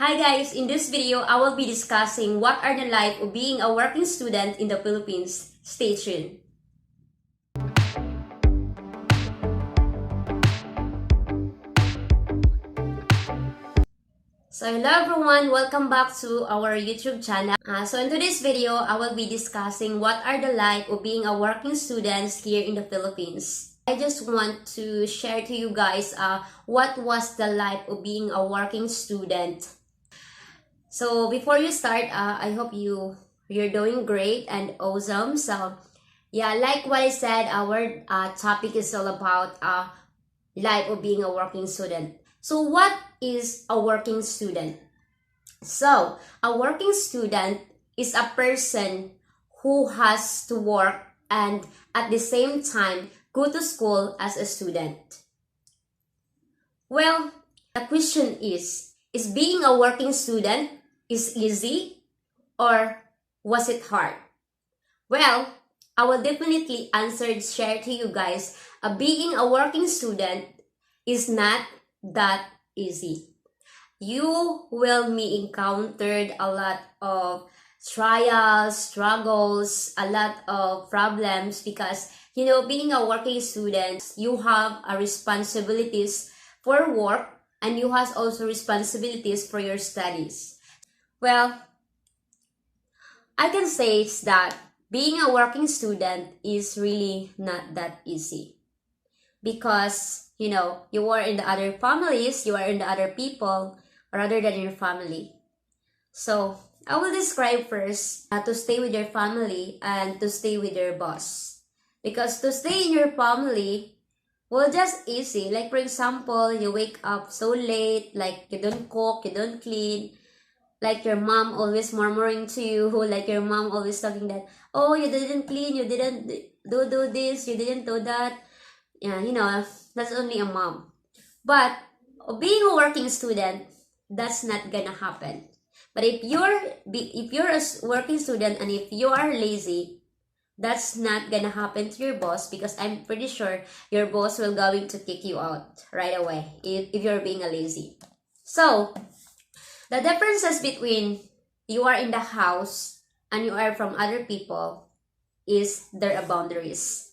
Hi guys, in this video, I will be discussing what are the life of being a working student in the Philippines. Stay tuned. So hello everyone, welcome back to our YouTube channel. So in today's video, I will be discussing what are the life of being a working student here in the Philippines. I just want to share to you guys what was the life of being a working student. So before you start, I hope you're doing great and awesome. So yeah, like what I said, our topic is all about life of being a working student. So what is a working student? So a working student is a person who has to work and at the same time go to school as a student. Well, the question is being a working student is easy or was it hard? Well, I will definitely share to you guys, being a working student is not that easy. You will be encountered a lot of trials, struggles, a lot of problems because, being a working student, you have a responsibilities for work and you have also responsibilities for your studies. Well, I can say is that being a working student is really not that easy because you are in the other families, you are in the other people rather than your family. So I will describe first to stay with your family and to stay with your boss, because to stay in your family well just easy. Like for example, you wake up so late, like you don't cook, you don't clean, like your mom always murmuring to you, like your mom always talking that, oh, you didn't clean, you didn't do this, you didn't do that. Yeah, that's only a mom. But being a working student, that's not gonna happen. But if you're a working student and if you are lazy, that's not gonna happen to your boss, because I'm pretty sure your boss will going to kick you out right away if you're being a lazy. So the differences between you are in the house and you are from other people is there are boundaries.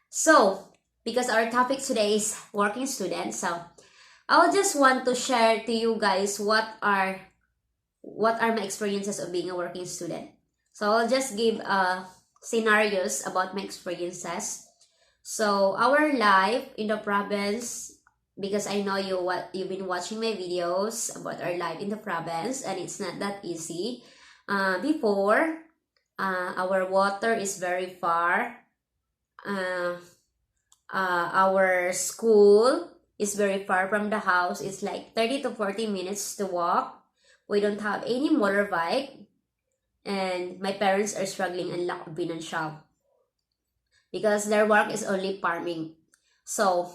So, because our topic today is working students, so I'll just want to share to you guys what are my experiences of being a working student. So I'll just give scenarios about my experiences. So our life in the province, because I know you've been watching my videos about our life in the province, and it's not that easy. Before, our water is very far. Our school is very far from the house. It's like 30 to 40 minutes to walk. We don't have any motorbike, and my parents are struggling and lack of financial because their work is only farming. So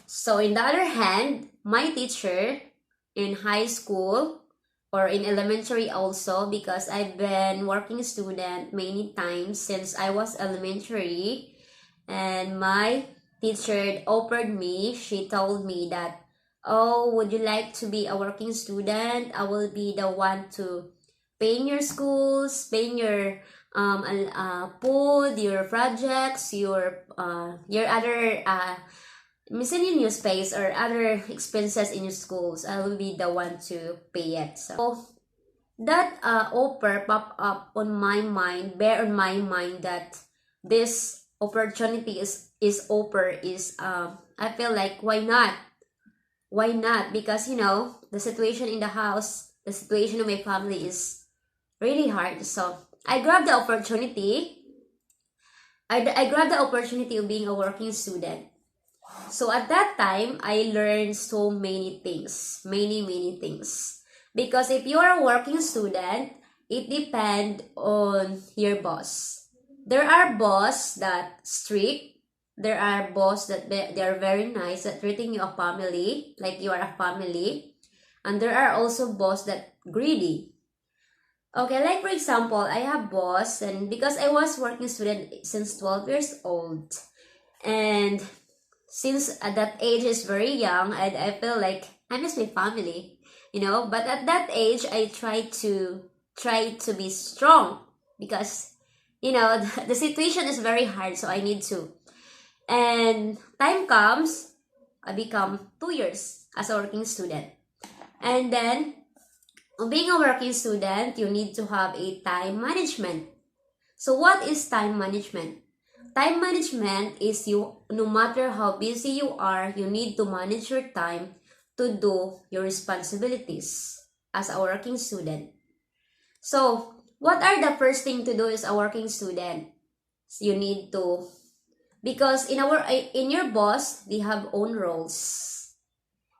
so in the other hand, my teacher in high school or in elementary also, because I've been working student many times since I was elementary, and my teacher offered me, she told me that, oh, would you like to be a working student? I will be the one to pay your schools, pay your food, your projects, your other miscellaneous space or other expenses in your schools. I will be the one to pay it. So that offer pop up on my mind, bear on my mind that this opportunity is offer is I feel like why not? Why not? Because the situation in the house, the situation of my family is really hard. So I grabbed the opportunity. I grabbed the opportunity of being a working student. So at that time, I learned so many things, many things. Because if you are a working student, it depends on your boss. There are boss that strict. There are boss that they are very nice at treating you a family, like you are a family. And there are also boss that greedy. Okay, like for example, I have boss, and because I was working student since 12 years old, and since at that age is very young, and I feel like I miss my family, but at that age I try to be strong because the situation is very hard, so I need to. And time comes, I become 2 years as a working student. And then being a working student, you need to have a time management. So what is time management? Time management is no matter how busy you are, you need to manage your time to do your responsibilities as a working student. So, what are the first thing to do as a working student? You need to, because in your boss, they have own roles.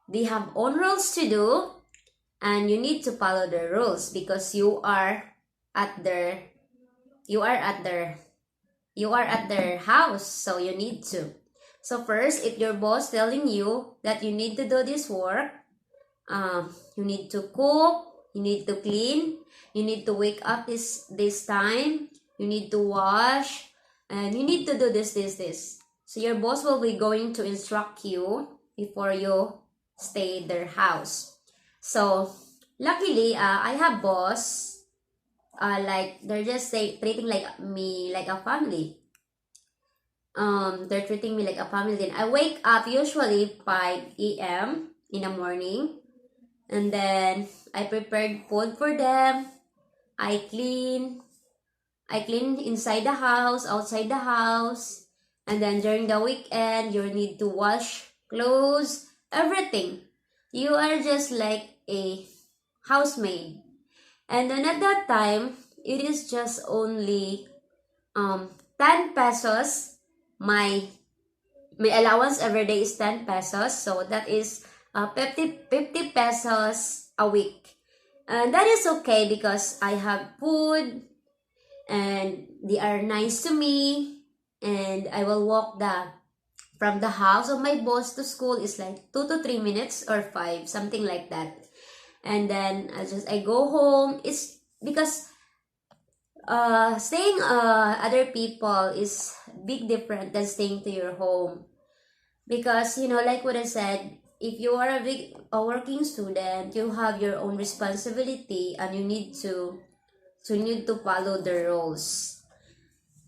They have own roles to do, and you need to follow the rules because you are at their you are at their you are at their house, so you need to. So first, if your boss telling you that you need to do this work, you need to cook, you need to clean, you need to wake up this time, you need to wash, and you need to do this. So your boss will be going to instruct you before you stay at their house. So luckily, I have boss. Like they're just treating like me like a family. They're treating me like a family. Then I wake up usually 5 a.m. in the morning, and then I prepared food for them. I clean. I clean inside the house, outside the house, and then during the weekend, you need to wash clothes, everything. You are just like a housemaid. And then at that time, it is just only 10 pesos. My allowance every day is 10 pesos. So that is 50 pesos a week. And that is okay because I have food and they are nice to me, and I will walk from the house of my boss to school is like 2 to 3 minutes or 5, something like that. And then I go home. It's because staying other people is big different than staying to your home, because like what I said, if you are a working student, you have your own responsibility and you need to follow the rules.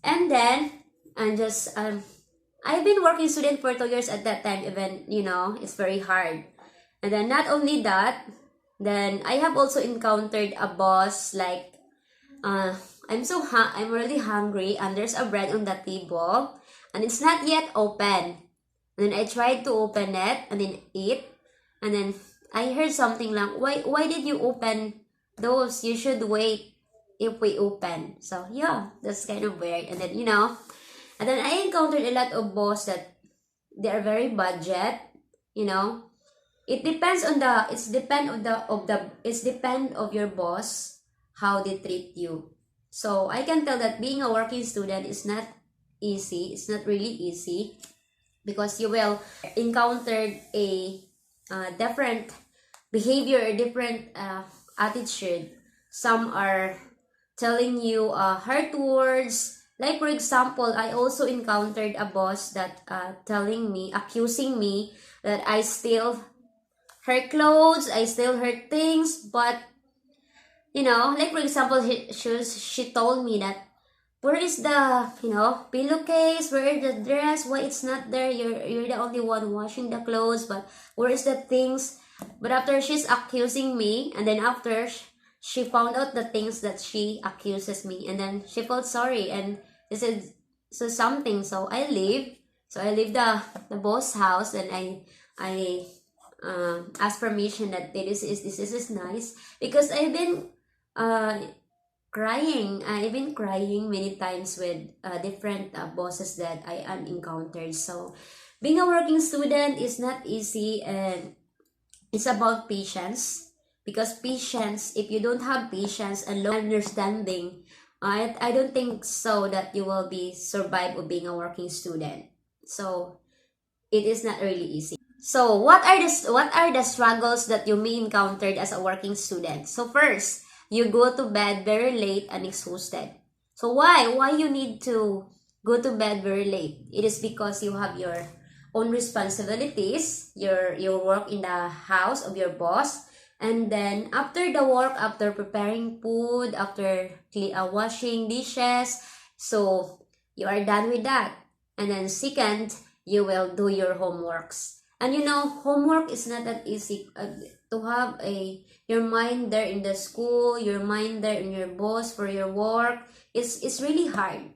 And then I've been working student for 2 years at that time. Even it's very hard. And then not only that, then I have also encountered a boss like, I'm really hungry and there's a bread on the table and it's not yet open. And then I tried to open it and then eat, and then I heard something like, why did you open those? You should wait if we open. So yeah, that's kind of weird. And then and then I encountered a lot of boss that they are very budget. It depends on of your boss how they treat you. So I can tell that being a working student is not easy. It's not really easy because you will encounter a different behavior, a different attitude. Some are telling you hurt words. Like for example, I also encountered a boss that accusing me that I steal her clothes, I steal her things. But like for example, she told me that, where is the pillowcase, where is the dress, why it's not there, you're the only one washing the clothes, but where is the things? But after she's accusing me, and then after she found out the things that she accuses me, and then she felt sorry and she said something. So I leave. I leave the boss house, and I ask permission that this is nice, because I've been crying. I've been crying many times with different bosses that I encountered. So being a working student is not easy, and it's about patience. Because patience, if you don't have patience and low understanding, I don't think so that you will be survive of being a working student. So it is not really easy. So what are the struggles that you may encountered as a working student? So first, you go to bed very late and exhausted. So why you need to go to bed very late? It is because you have your own responsibilities, your work in the house of your boss. And then after the work, after preparing food, after washing dishes, so you are done with that. And then second, you will do your homeworks. And you know, homework is not that easy to have your mind there in the school, your mind there in your boss for your work. It's really hard.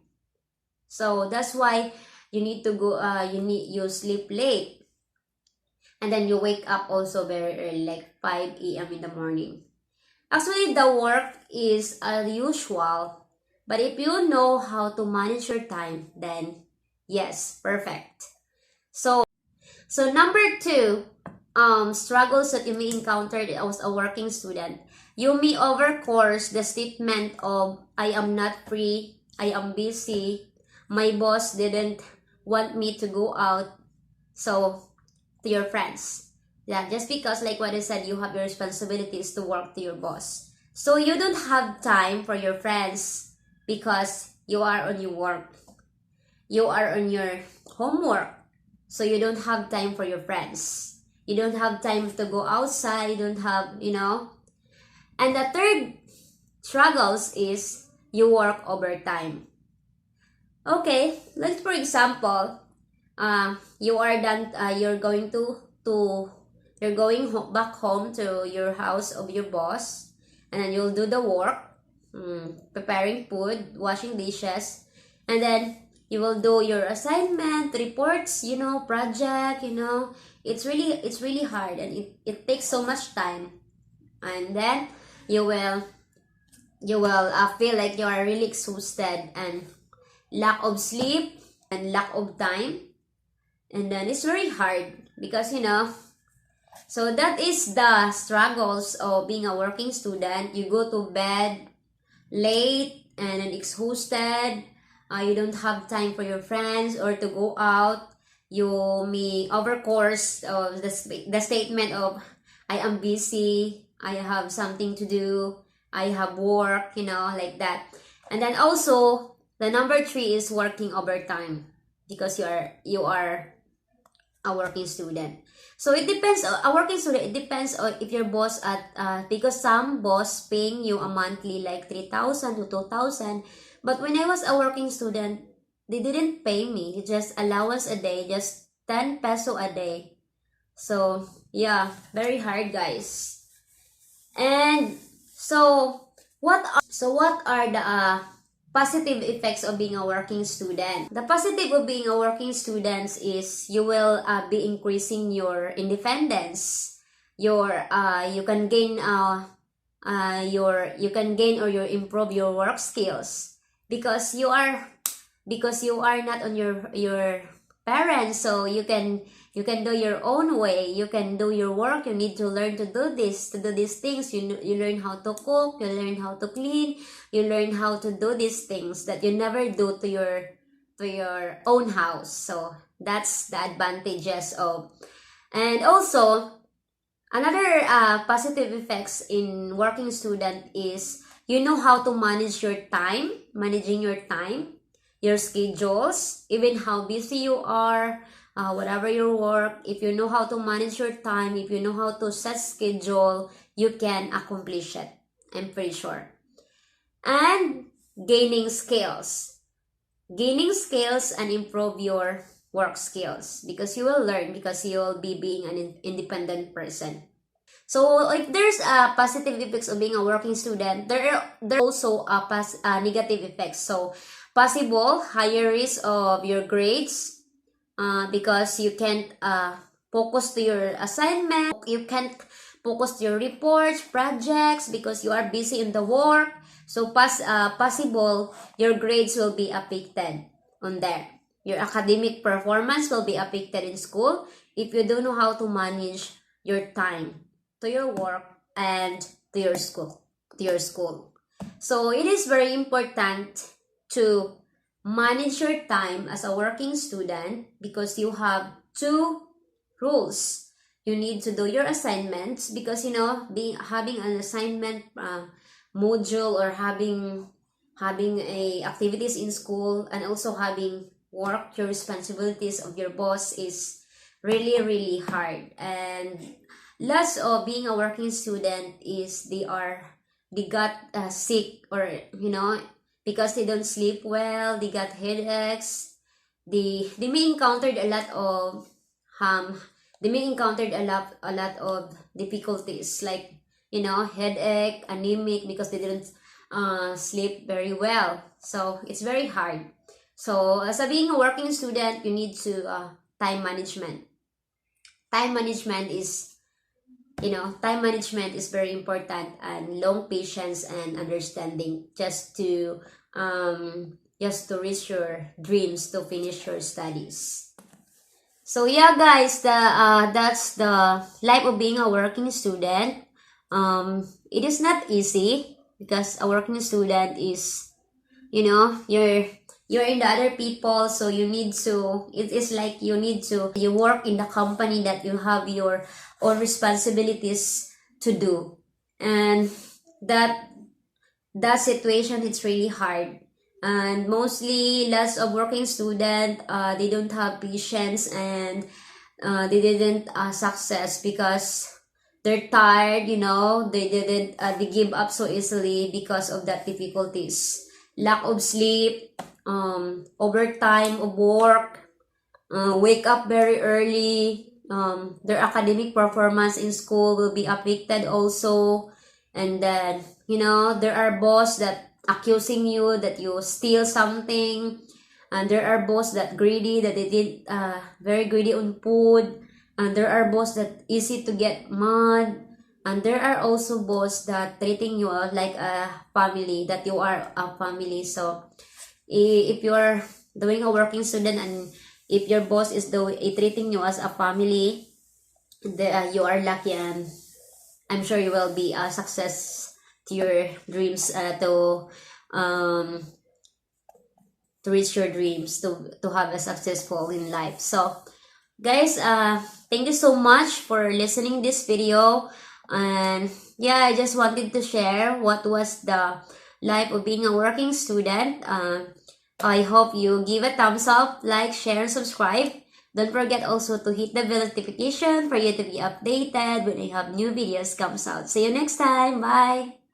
So that's why you need to go. You sleep late, and then you wake up also very early, like 5 a.m. in the morning. Actually, the work is unusual, but if you know how to manage your time, then yes, perfect. So number two, struggles that you may encounter as a working student. You may overcourse the statement of I am not free, I am busy, my boss didn't want me to go out, so to your friends. Yeah, just because like what I said, you have your responsibilities to work to your boss. So you don't have time for your friends because you are on your work. You are on your homework. So you don't have time for your friends. You don't have time to go outside. You don't have, And the third struggles is you work overtime. Okay, let's for example, you are done. You're going back home to your house of your boss, and then you'll do the work, preparing food, washing dishes, and then you will do your assignment, reports, project, it's really hard, and it takes so much time, and then you will feel like you are really exhausted and lack of sleep and lack of time, and then it's very hard because so that is the struggles of being a working student. You go to bed late and then exhausted. You don't have time for your friends or to go out. You may overcourse the statement of I am busy, I have something to do, I have work, like that. And then also the number three is working overtime because you are a working student. So it depends. A working student, it depends on if your boss because some boss paying you a monthly like 3,000 to 2,000. But when I was a working student, they didn't pay me. Just allowance a day, just 10 peso a day. So yeah, very hard, guys. And what are the positive effects of being a working student? The positive of being a working student is you will be increasing your independence. You can gain or you improve your work skills because you are not on your parents, so you can do your own way. You can do your work. You need to learn to do these things. You learn how to cook, you learn how to clean, you learn how to do these things that you never do to your own house. So that's the advantages of. And also another positive effects in working student is you know how to managing your time, your schedules, even how busy you are, whatever your work. If you know how to manage your time, if you know how to set schedule, you can accomplish it. I'm pretty sure. And gaining skills and improve your work skills because you will learn, because you will be being an independent person. So if there's positive effects of being a working student, there also negative effects. So possible higher risk of your grades because you can't focus to your assignment, you can't focus to your reports, projects because you are busy in the work. So possible your grades will be affected on there. Your academic performance will be affected in school if you don't know how to manage your time to your work and to your school. So it is very important to manage your time as a working student because you have two rules. You need to do your assignments because having an assignment module or having a activities in school and also having work, your responsibilities of your boss is really, really hard. And lots of being a working student is they got sick, or because they don't sleep well, they got headaches. They may encountered a lot of um they may encountered a lot of difficulties, like headache, anemic, because they didn't sleep very well. So it's very hard. So as a being a working student, you need to time management. Time management is time management is very important, and long patience and understanding, just to reach your dreams, to finish your studies. So yeah, guys, that's the life of being a working student. It is not easy, because a working student is, you're in the other people, so it is like you work in the company that you have your own responsibilities to do. And that that situation, it's really hard. And mostly lots of working student, they don't have patience, and they didn't success because they're tired. They give up so easily because of that difficulties, lack of sleep, overtime of work, wake up very early. Their academic performance in school will be affected also. And then there are boss that accusing you that you steal something, and there are boss that greedy, that they did very greedy on food, and there are boss that easy to get mad, and there are also boss that treating you like a family, that you are a family. So if you're doing a working student, and if your boss is treating you as a family, you are lucky, and I'm sure you will be a success to your dreams, um to reach your dreams, to have a successful in life. So guys, thank you so much for listening this video. And yeah, I just wanted to share what was the life of being a working student. I hope you give a thumbs up, like, share, and subscribe. Don't forget also to hit the bell notification for you to be updated when I have new videos comes out. See you next time. Bye!